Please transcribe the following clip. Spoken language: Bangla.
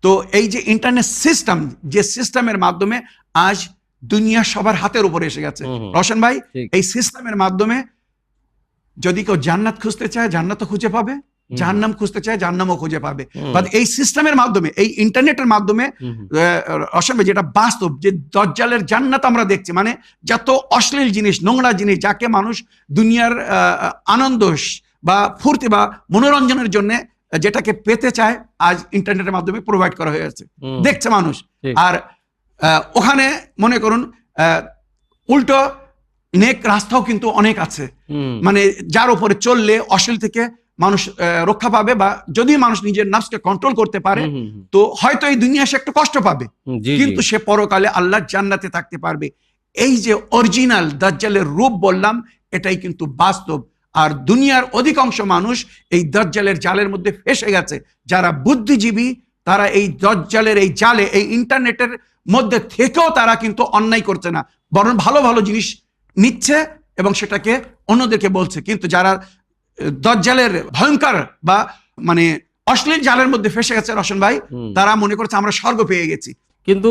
তো এই যে ইন্টারনেট সিস্টেম, যে সিস্টেমের মাধ্যমে আজ দুনিয়া সবার হাতের উপরে এসে গেছে, রোশন ভাই, এই সিস্টেমের মাধ্যমে যদি কেউ জান্নাত খুঁজতে চায় জান্নাতও খুঁজে পাবে, জাহান্নাম খুঁজতে চায় জাহান্নামও খুঁজে পাবে। বাট এই সিস্টেমের মাধ্যমে, এই ইন্টারনেটের মাধ্যমে রোশন ভাই, যেটা বাস্তব, যে দাজ্জালের জান্নাত আমরা দেখছি, মানে যত অশ্লীল জিনিস, নোংরা জিনিস, যাকে মানুষ দুনিয়ার আনন্দ বা ফুর্তি বা মনোরঞ্জনের জন্য যেটাকে পেতে চায়, আজ ইন্টারনেটের মাধ্যমে প্রোভাইড করা হয়েছে, দেখছে মানুষ। আর ওখানে মনে করুন উল্টো নেক রাস্তাও কিন্তু অনেক আছে, মানে যার উপরে চললে অশ্লীল থেকে মানুষ রক্ষা পাবে, বা যদি মানুষ নিজের নাফসকে কন্ট্রোল করতে পারে তো হয়তো এই দুনিয়া সে একটু কষ্ট পাবে, কিন্তু সে পরকালে আল্লাহর জান্নাতে থাকতে পারবে। এই যে অরিজিনাল দাজ্জালের রূপ বললাম, এটাই কিন্তু বাস্তব। আর দুনিয়ার অধিকাংশ মানুষ এই দাজ্জালের জালের মধ্যে ফেসে গেছে। যারা বুদ্ধিজীবী তারা এই দাজ্জালের এই জালে, এই ইন্টারনেটের মধ্যে থেকেও তারা কিন্তু অন্যায় করছে না, বরং ভালো ভালো জিনিস নিচ্ছে এবং সেটাকে অন্যদেরকে বলছে। কিন্তু যারা দাজ্জালের ভয়ঙ্কর বা মানে অশ্লীল জালের মধ্যে ফেসে গেছে রোশন ভাই, তারা মনে করছে আমরা স্বর্গ পেয়ে গেছি। কিন্তু